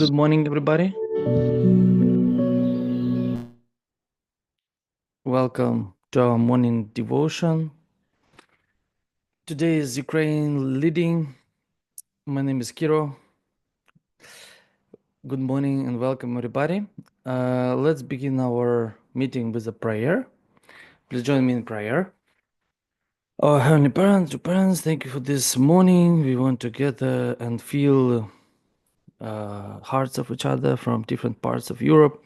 Good morning, everybody. Welcome to our morning devotion. Today is Ukraine leading. My name is Kiro. Good morning and welcome, everybody. Let's begin our meeting with a prayer. Please join me in prayer. Oh, Heavenly Parents, thank you for this morning. We want to gather and feel hearts of each other from different parts of Europe.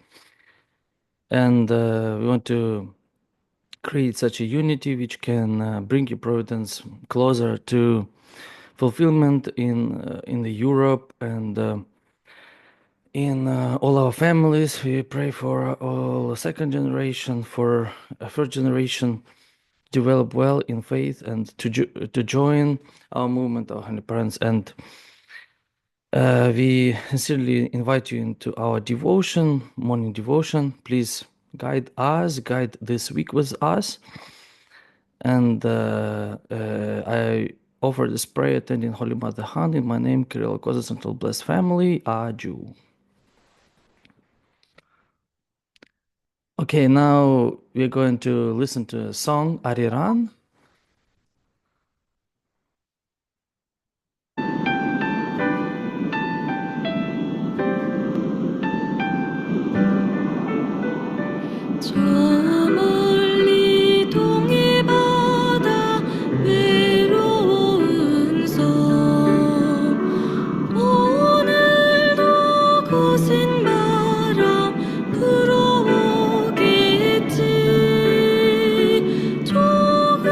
And we want to create such a unity which can bring your providence closer to fulfillment in the Europe and in all our families. We pray for all second generation, for first generation, develop well in faith and to join our movement, our Holy Parents. And we sincerely invite you into our devotion, morning devotion. Please guide this week with us. And I offer this prayer attending Holy Mother hand in my name, Kirill Kozas, and all blessed family. Aju. Okay, now we're going to listen to a song, Ariran. 저 멀리 동해 바다 외로운 섬 오늘도 거센 바람 불어오겠지 조금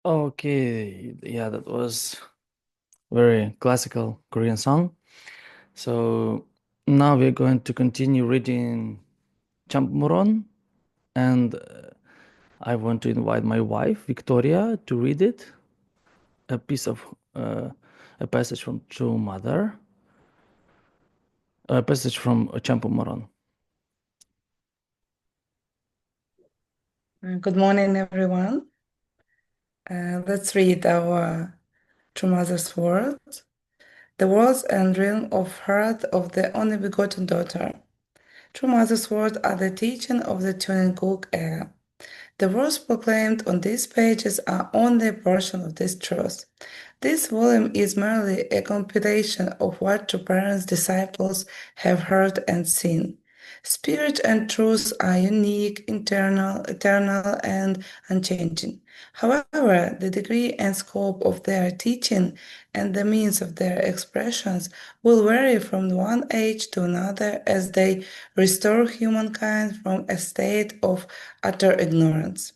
Okay, yeah, that was very classical Korean song. So now we're going to continue reading Champmuron, and I want to invite my wife Victoria to read it. A piece of a passage from True Mother, a passage from Champmuron. Good morning, everyone. Let's read our True Mother's words. The words and realm of heart of the only begotten daughter. True Mother's words are the teaching of the Tuning era. The words proclaimed on these pages are only a portion of this truth. This volume is merely a compilation of what true parents' disciples have heard and seen. Spirit and truth are unique, internal, eternal, and unchanging. However, the degree and scope of their teaching and the means of their expressions will vary from one age to another as they restore humankind from a state of utter ignorance.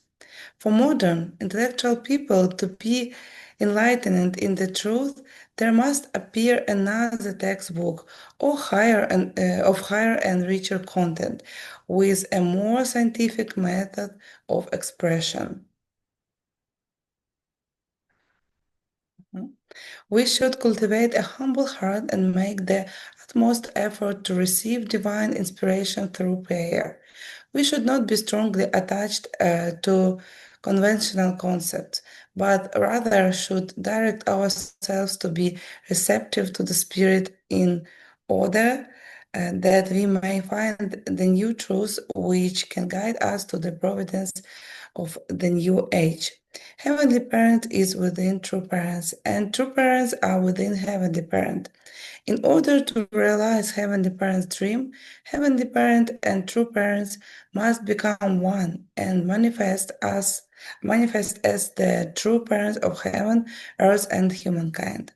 For modern intellectual people to be enlightened in the truth, there must appear another textbook or of higher and richer content with a more scientific method of expression. We should cultivate a humble heart and make the utmost effort to receive divine inspiration through prayer. We should not be strongly attached to conventional concepts, but rather should direct ourselves to be receptive to the Spirit in order that we may find the new truths which can guide us to the providence of the new age. Heavenly Parent is within true parents, and true parents are within Heavenly Parent. In order to realize Heavenly Parent's dream, Heavenly Parent and true parents must become one and manifest as the true parents of heaven, earth, and humankind.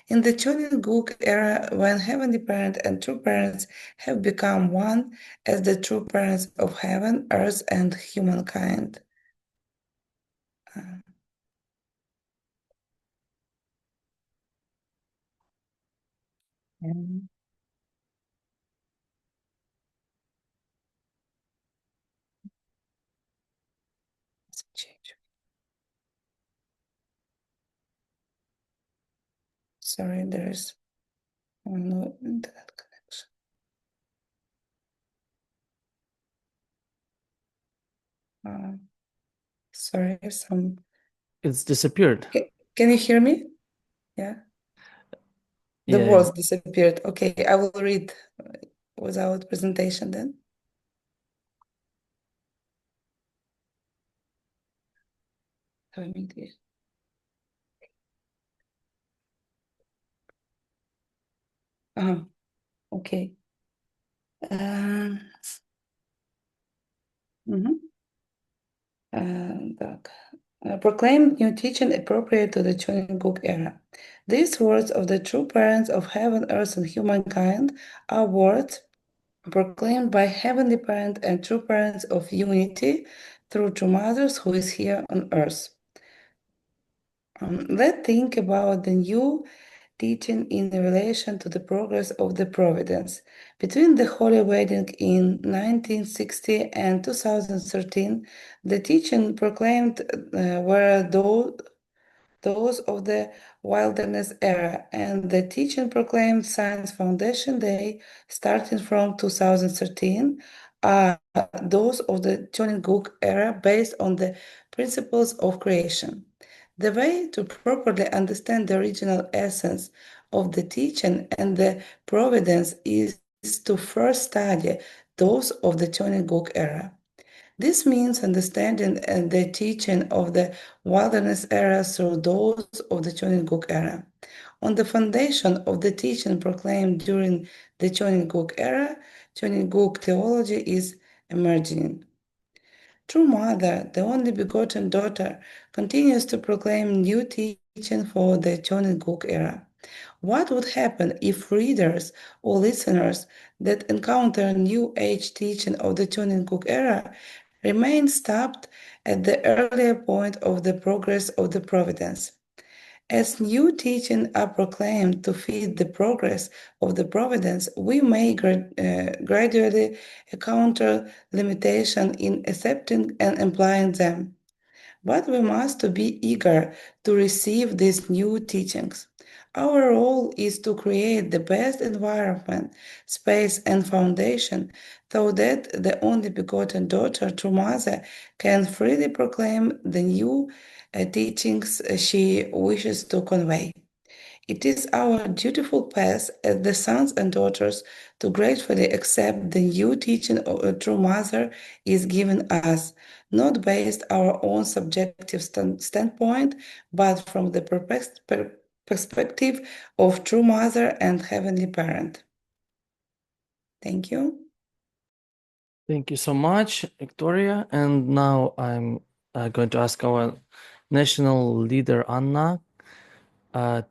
In the Chonin era, when Heavenly Parent and true parents have become one as the true parents of heaven, earth, and humankind. Um, let's change. Sorry, there is no internet connection. Sorry, some. It's disappeared. Can you hear me? Yeah. The Yeah. words disappeared. Okay, I will read without presentation then. Have a minute. Okay. Mhm. Так. Proclaim new teaching appropriate to the Chonin era. These words of the true parents of heaven, earth, and humankind are words proclaimed by Heavenly Parent and true parents of unity through True Mothers who is here on earth. Let's think about the new teaching in relation to the progress of the providence. Between the Holy Wedding in 1960 and 2013, the teaching proclaimed were those of the wilderness era, and the teaching proclaimed Science Foundation Day starting from 2013 are those of the Chonin era based on the principles of creation. The way to properly understand the original essence of the teaching and the providence is to first study those of the Chonin era. This means understanding the teaching of the wilderness era through those of the Chonin era. On the foundation of the teaching proclaimed during the Chonin era, Chonin theology is emerging. True Mother, the only begotten daughter, continues to proclaim new teaching for the Chonin era. What would happen if readers or listeners that encounter New Age teaching of the Chonin era remain stopped at the earlier point of the progress of the providence. As new teachings are proclaimed to fit the progress of the providence, we may gradually encounter limitation in accepting and applying them. But we must be eager to receive these new teachings. Our role is to create the best environment, space, and foundation so that the only begotten daughter, true mother, can freely proclaim the new teachings she wishes to convey. It is our dutiful path as the sons and daughters to gratefully accept the new teaching of a true mother is given us, not based our own subjective standpoint, but from the perspective of true mother and heavenly parent. Thank you. Thank you so much, Victoria. And now I'm going to ask our national leader, Anna,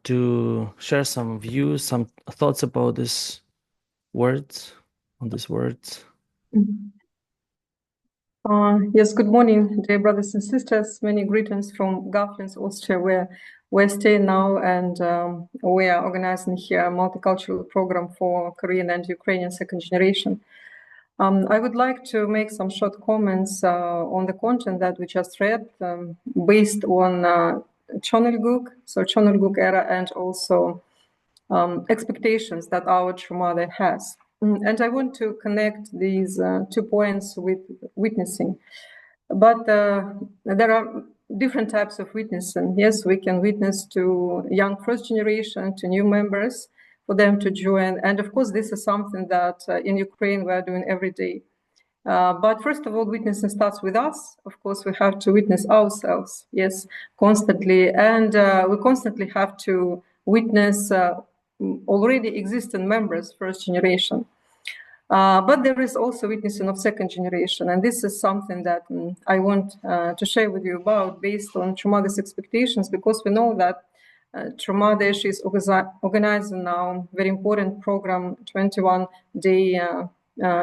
to share some views, some thoughts about these words, on these words. Yes, good morning, dear brothers and sisters. Many greetings from Gaflins, Austria, where we're staying now, and we are organizing here a multicultural program for Korean and Ukrainian second generation. I would like to make some short comments on the content that we just read, based on Chonelguk, so Chonelguk era, and also expectations that our true mother has. And I want to connect these 2 points with witnessing. But there are different types of witnessing. Yes, we can witness to young first generation, to new members, for them to join. And of course, this is something that in Ukraine we are doing every day. But first of all, witnessing starts with us. Of course, we have to witness ourselves, yes, constantly. And we constantly have to witness already existing members, first generation. But there is also witnessing of second generation. And this is something that I want to share with you about based on True Mother's expectations, because we know that True Mother is organizing now very important program, 21-day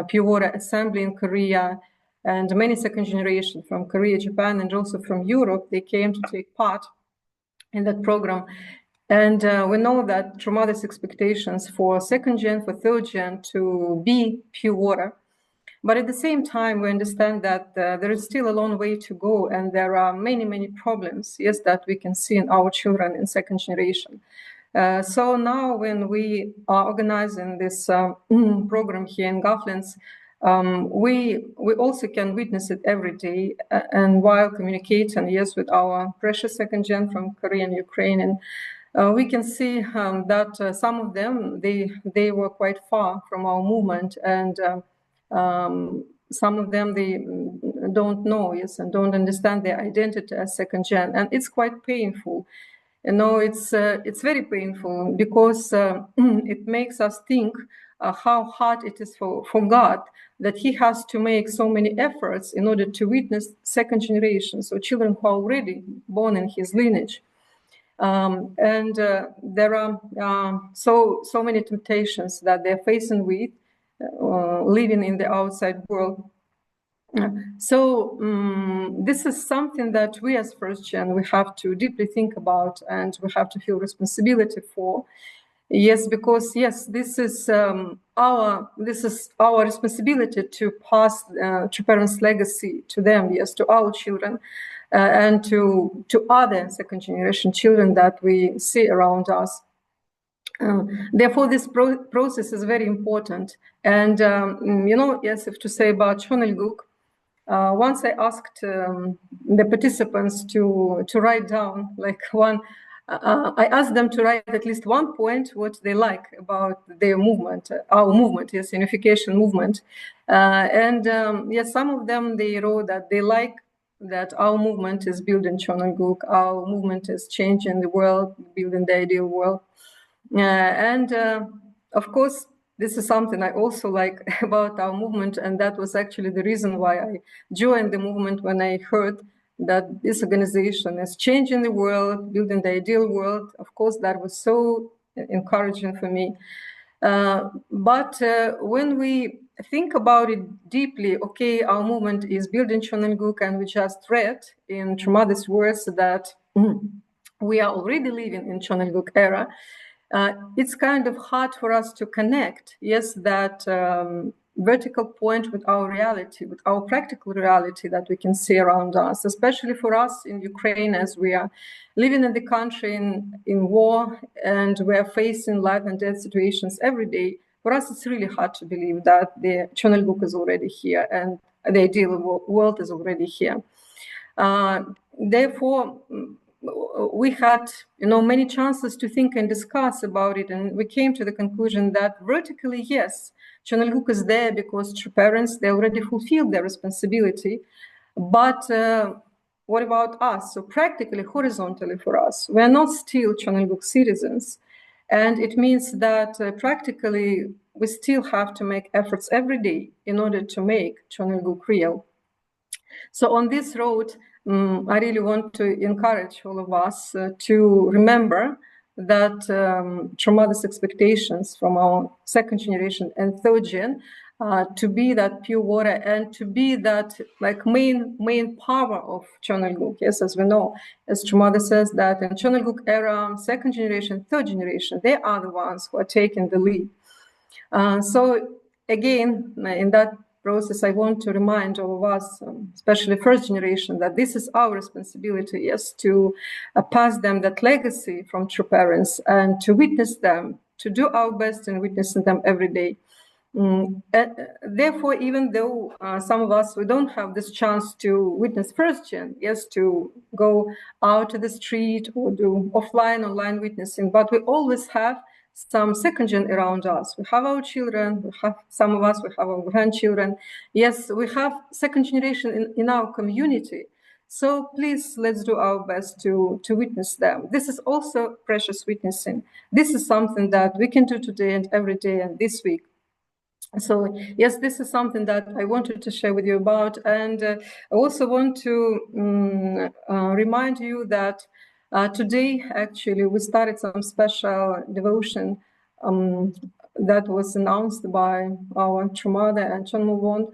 Pure Water Assembly in Korea. And many second generation from Korea, Japan, and also from Europe, they came to take part in that program. And we know that True Mother's expectations for second gen, for third gen to be pure water. But at the same time, we understand that there is still a long way to go, and there are many, many problems, yes, that we can see in our children in second generation. So now when we are organizing this program here in Gaflins, we also can witness it every day, and while communicating, yes, with our precious second gen from Korea and Ukraine, and we can see that some of them, they were quite far from our movement, and some of them, they don't know, yes, and don't understand their identity as second gen, and it's quite painful. You know, it's very painful, because it makes us think how hard it is for God, that He has to make so many efforts in order to witness second generation, so children who are already born in His lineage. And there are so many temptations that they're facing with living in the outside world. So this is something that we as first gen, we have to deeply think about, and we have to feel responsibility for. Yes, because yes, this is our responsibility to pass to parents' legacy to them, yes, to our children, and to other second generation children that we see around us. Therefore, this process is very important. And you know, yes, if to say about Chonelguk, once I asked the participants to write down like one. I asked them to write at least one point what they like about their movement, our movement, yes, unification movement. And yes, some of them, they wrote that they like that our movement is building Chonelguk, our movement is changing the world, building the ideal world. And of course, this is something I also like about our movement, and that was actually the reason why I joined the movement when I heard that this organization is changing the world, building the ideal world. Of course, that was so encouraging for me. But when we think about it deeply, okay, our movement is built in Chonelguk, and we just read in Tremada's words that we are already living in Chonelguk era. It's kind of hard for us to connect, yes, that vertical point with our reality, with our practical reality that we can see around us, especially for us in Ukraine, as we are living in the country in war, and we are facing life and death situations every day. For us, it's really hard to believe that the Chonelguk is already here and the ideal world is already here. Therefore, we had, many chances to think and discuss about it, and we came to the conclusion that vertically, yes, Chonelguk is there because true parents, they already fulfilled their responsibility. But what about us? So practically, horizontally for us, we are not still Chonelguk citizens. And it means that practically, we still have to make efforts every day in order to make Chonelguk real. So on this road, I really want to encourage all of us to remember that Tremada's expectations from our second generation and third gen to be that pure water and to be that main power of Chonelguk. Yes, as we know, as Tremada says that in Chonelguk era, second generation, third generation, they are the ones who are taking the lead. So again, in that process, I want to remind all of us, especially first generation, that this is our responsibility, yes, to pass them that legacy from true parents and to witness them, to do our best in witnessing them every day. Therefore, even though some of us, we don't have this chance to witness first gen, yes, to go out to the street or do online witnessing, but we always have some second gen around us. We have our children, we have some of us, we have our grandchildren. Yes, we have second generation in our community. So please, let's do our best to witness them. This is also precious witnessing. This is something that we can do today and every day and this week. So yes, this is something that I wanted to share with you about. And I also want to remind you that today, actually, we started some special devotion that was announced by our Tremada and Chonmuvon.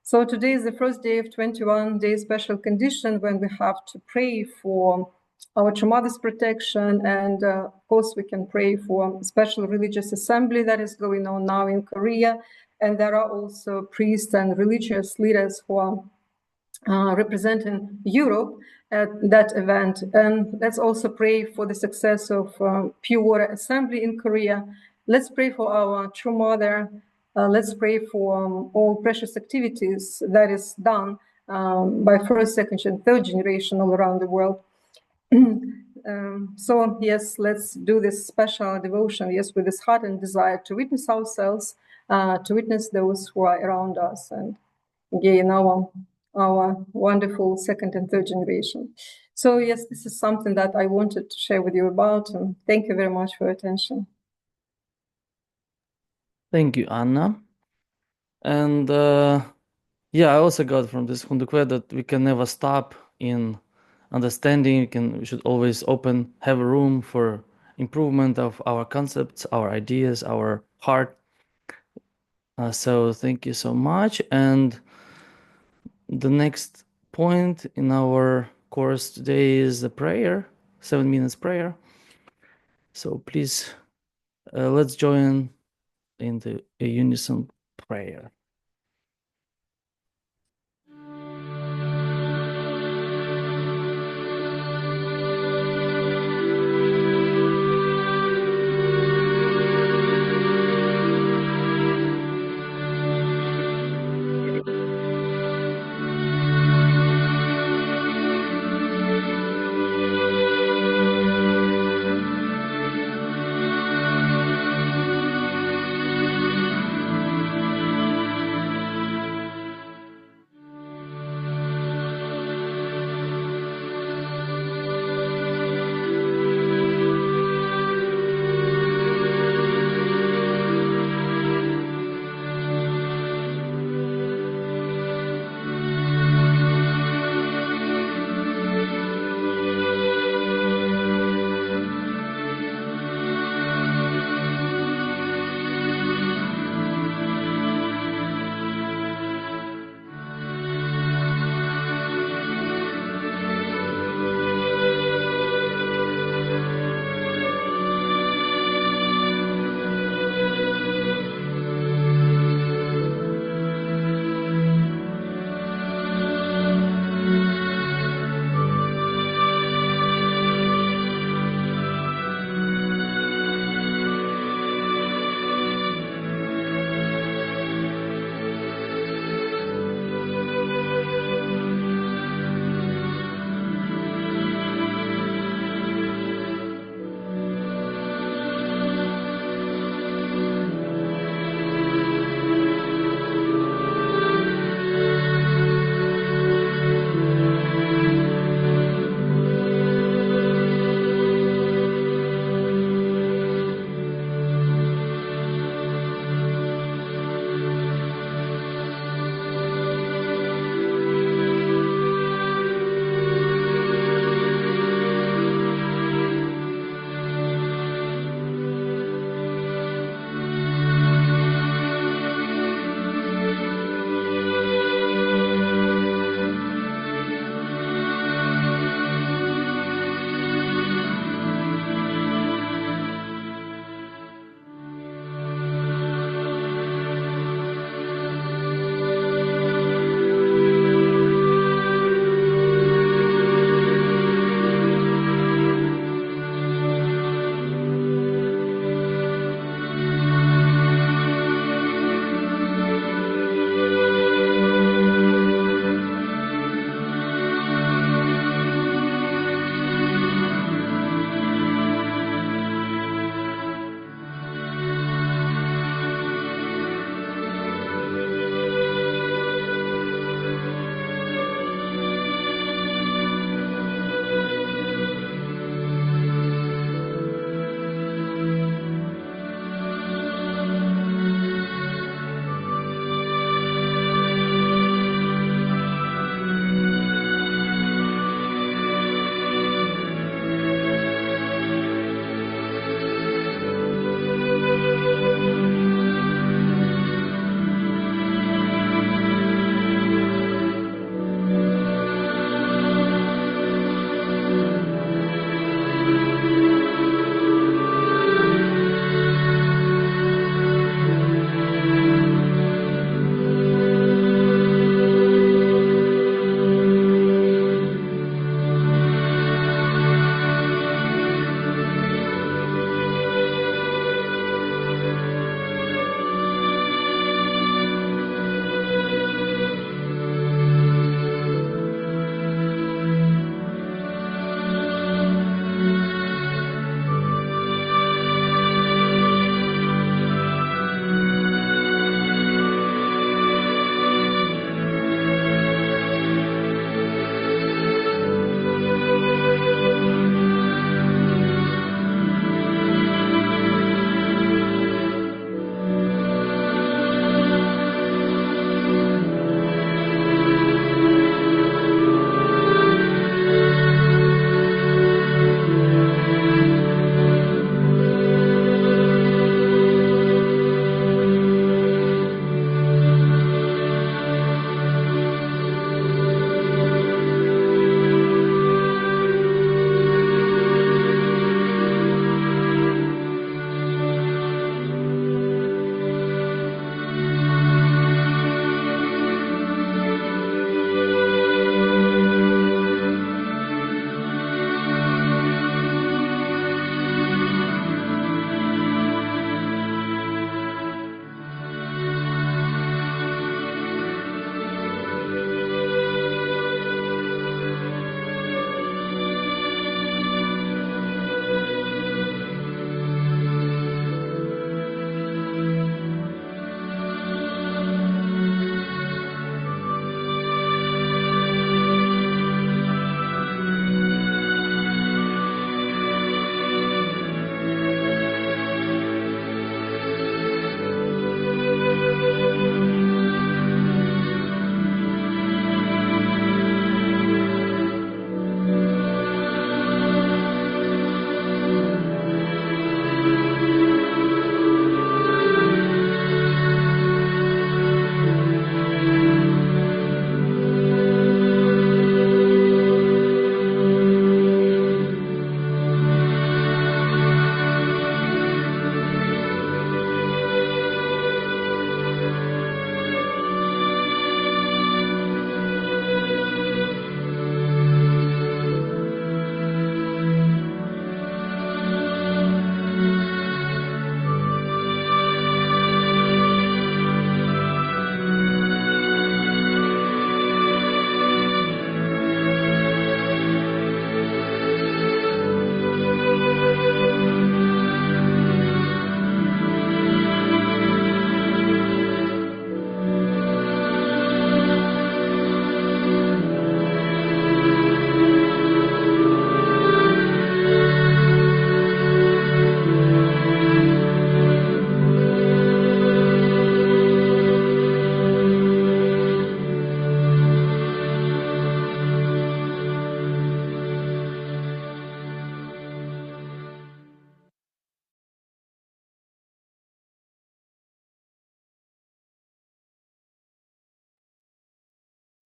So today is the first day of 21-day special condition when we have to pray for our Tremada's protection. And of course, we can pray for a special religious assembly that is going on now in Korea. And there are also priests and religious leaders who are representing Europe at that event. And let's also pray for the success of Pure Water Assembly in Korea. Let's pray for our True Mother. Let's pray for all precious activities that is done by first, second, and third generation all around the world. So yes, let's do this special devotion, yes, with this heart and desire to witness ourselves, to witness those who are around us, and again our wonderful second and third generation. So yes, this is something that I wanted to share with you about, and thank you very much for your attention. Thank you, Anna. And yeah, I also got from this Hundukwe that we can never stop in understanding. We should always have a room for improvement of our concepts, our ideas, our heart. So thank you so much. And the next point in our course today is the prayer, 7 minutes prayer. So please, let's join in the unison prayer.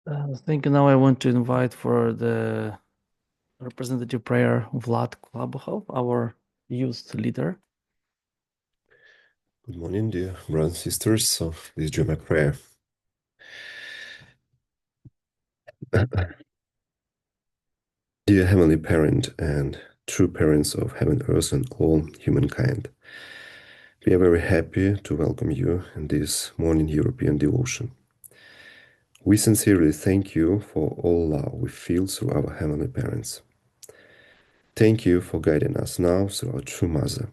Thank you. Now I want to invite for the representative prayer Vlad Klabahov, our youth leader. Good morning, dear brothers and sisters. So this is my prayer. Dear Heavenly Parent and true parents of heaven, earth, and all humankind, we are very happy to welcome you in this morning European devotion. We sincerely thank you for all love we feel through our Heavenly Parents. Thank you for guiding us now through our true Mother.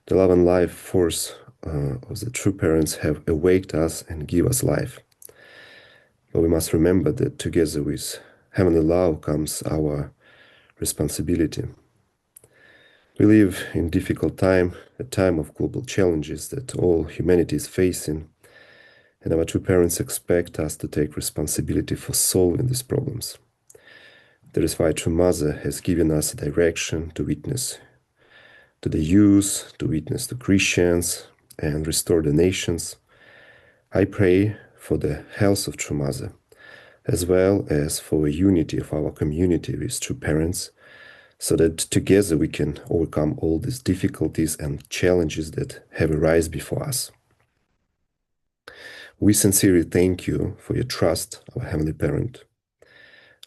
The love and life force of the true parents have awaked us and give us life. But we must remember that together with heavenly love comes our responsibility. We live in difficult time, a time of global challenges that all humanity is facing, and our true parents expect us to take responsibility for solving these problems. That is why True Mother has given us a direction to witness to the youth, to witness to Christians, and restore the nations. I pray for the health of True Mother, as well as for a unity of our community with true parents, so that together we can overcome all these difficulties and challenges that have arisen before us. We sincerely thank you for your trust, our Heavenly Parent.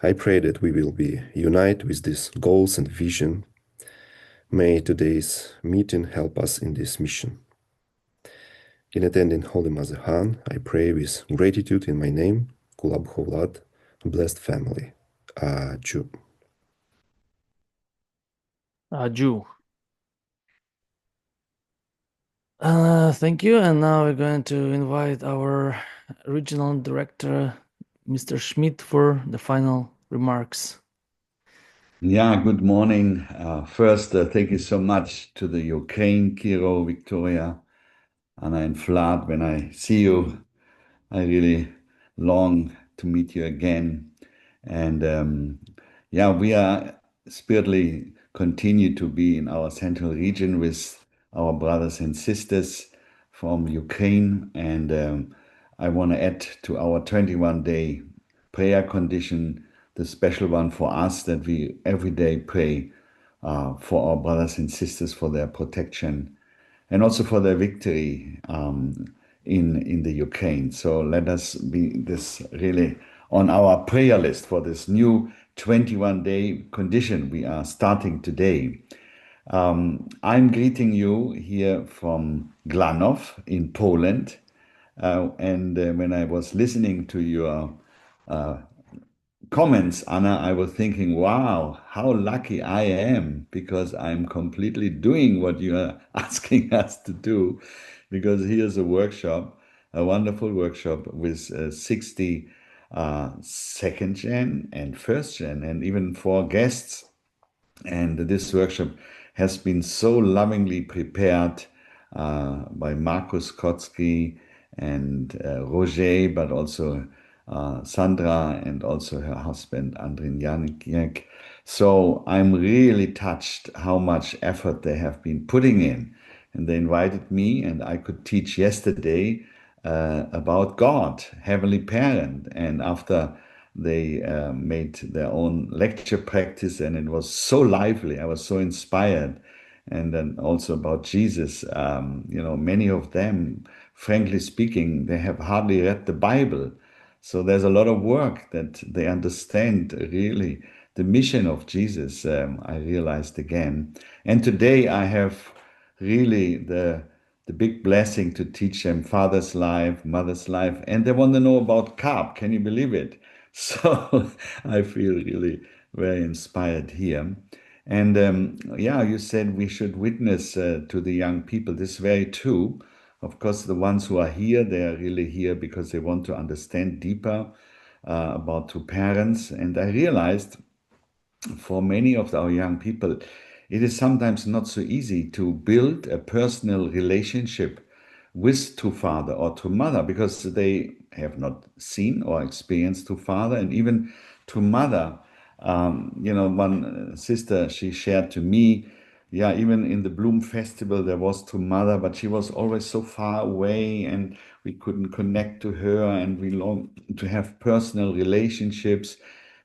I pray that we will be united with these goals and vision. May today's meeting help us in this mission. In attending Holy Mother Han, I pray with gratitude in my name, Kulabho Vlad, blessed family. Jew. Jew. Thank you. And now we're going to invite our regional director, Mr. Schmidt, for the final remarks. Yeah, good morning. First, thank you so much to the Ukraine, Kiro, Victoria, Anna, and Vlad. When I see you, I really long to meet you again. And we are spiritually continue to be in our central region with our brothers and sisters from Ukraine. And I want to add to our 21-day prayer condition the special one for us that we every day pray for our brothers and sisters for their protection and also for their victory in the Ukraine. So let us be this really on our prayer list for this new 21-day condition we are starting today. I'm greeting you here from Glanów in Poland. And when I was listening to your comments, Anna, I was thinking, wow, how lucky I am because I'm completely doing what you are asking us to do. Because here's a workshop, a wonderful workshop with 60 second gen and first gen, and even 4 guests. And this workshop has been so lovingly prepared by Markus Kotzky and Roger, but also Sandra and also her husband, Andrin Janik. So I'm really touched how much effort they have been putting in. And they invited me, and I could teach yesterday about God, Heavenly Parent. And after they made their own lecture practice, and it was so lively, I was so inspired. And then also about Jesus, many of them, frankly speaking, they have hardly read the Bible. So there's a lot of work that they understand really the mission of Jesus, I realized again. And today I have really the big blessing to teach them father's life, mother's life, and they want to know about carp. Can you believe it? So I feel really very inspired here. And you said we should witness to the young people. This is very true. Of course, the ones who are here, they are really here because they want to understand deeper about two parents. And I realized for many of our young people, it is sometimes not so easy to build a personal relationship with to father or to mother because they have not seen or experienced to father and even to mother. One sister, she shared to me yeah, even in the Bloom Festival, there was to Mother, but she was always so far away and we couldn't connect to her, and we longed to have personal relationships.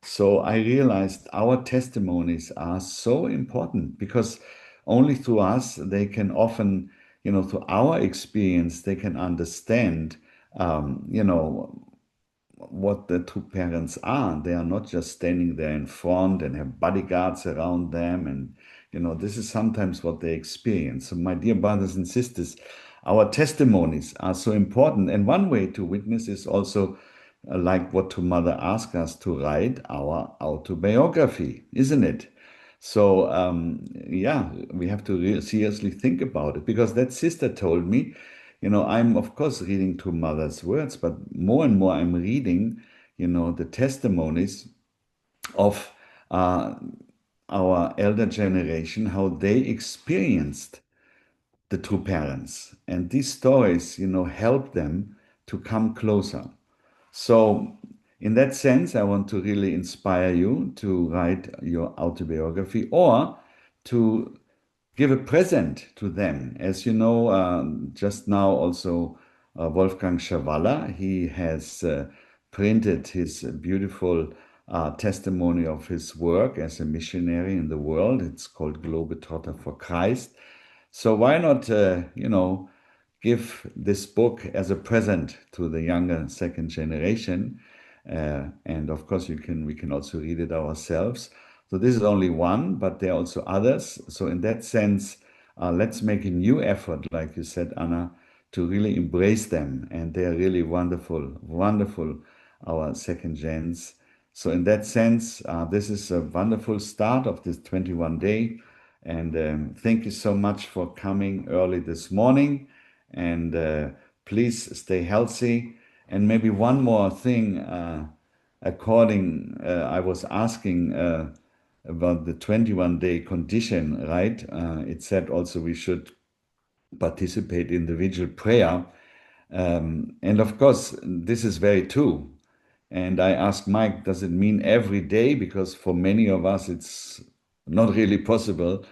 So I realized our testimonies are so important because only through us, they can often, through our experience, they can understand, what the two parents are. They are not just standing there in front and have bodyguards around them. And, this is sometimes what they experience. So, my dear brothers and sisters, our testimonies are so important. And one way to witness is also like what to Mother asked us to write our autobiography, isn't it? So, yeah, we have to seriously think about it, because that sister told me, I'm of course reading to Mother's words, but more and more I'm reading, the testimonies of our elder generation, how they experienced the two parents. And these stories, help them to come closer. So, in that sense, I want to really inspire you to write your autobiography or to give a present to them. As you know, just now also Wolfgang Schawalla, he has printed his beautiful testimony of his work as a missionary in the world. It's called Globetrotter for Christ. So why not, give this book as a present to the younger second generation? And of course, we can also read it ourselves. So this is only one, but there are also others. So in that sense, let's make a new effort, like you said, Anna, to really embrace them. And they are really wonderful, wonderful, our second gens. So in that sense, this is a wonderful start of this 21 day. And thank you so much for coming early this morning. And please stay healthy. And maybe one more thing, I was asking about the 21-day condition, right? It said also we should participate in the vigil prayer. And of course, this is very true. And I asked Mike, does it mean every day? Because for many of us, it's not really possible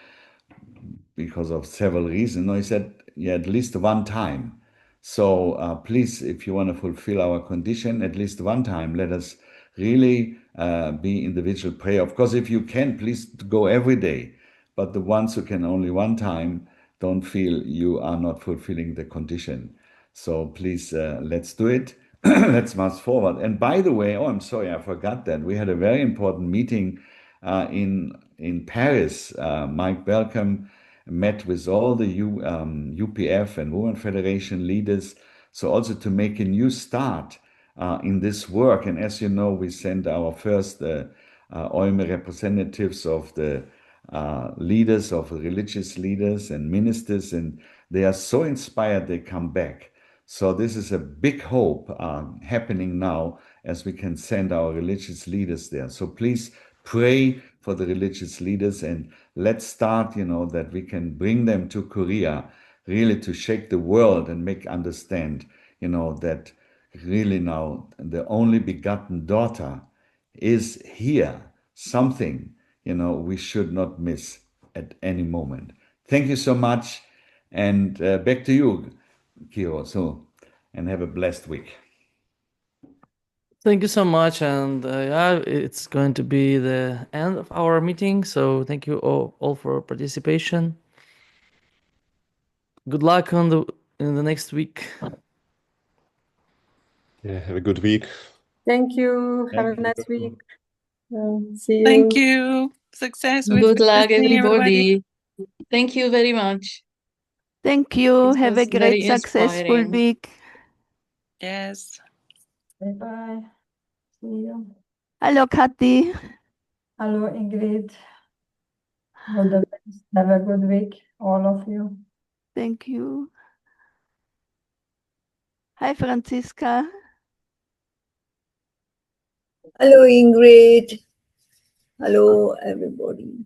because of several reasons. No, he said, yeah, at least one time. So please, if you want to fulfill our condition, at least one time, let us really be in the vigil prayer. Of course, if you can, please go every day. But the ones who can only one time, don't feel you are not fulfilling the condition. So please, let's do it. Let's march forward. And by the way, oh, I'm sorry, I forgot that. We had a very important meeting in Paris. Mike Belcom met with all the UPF and Women Federation leaders, so also to make a new start in this work. And as you know, we sent our first OIME representatives of the leaders, of religious leaders and ministers, and they are so inspired they come back. So this is a big hope happening now as we can send our religious leaders there. So please pray for the religious leaders, and let's start, that we can bring them to Korea, really to shake the world and make understand, that really now the only begotten daughter is here, something, we should not miss at any moment. Thank you so much. And back to you, Kiro. So, and have a blessed week. Thank you so much. And yeah, it's going to be the end of our meeting. So thank you all for participation. Good luck in the next week. Yeah, have a good week. Thank you. Have Thank a nice you. week. See you. Thank you. Success with Good luck, witnessing, everybody. Thank you very much. Thank you. It Have a was very great, successful inspiring. week. Yes. Bye-bye. See you. Hello, Kathi. Hello, Ingrid. All the best. Have a good week, all of you. Thank you. Hi, Franziska. Hello, Ingrid. Hello, everybody.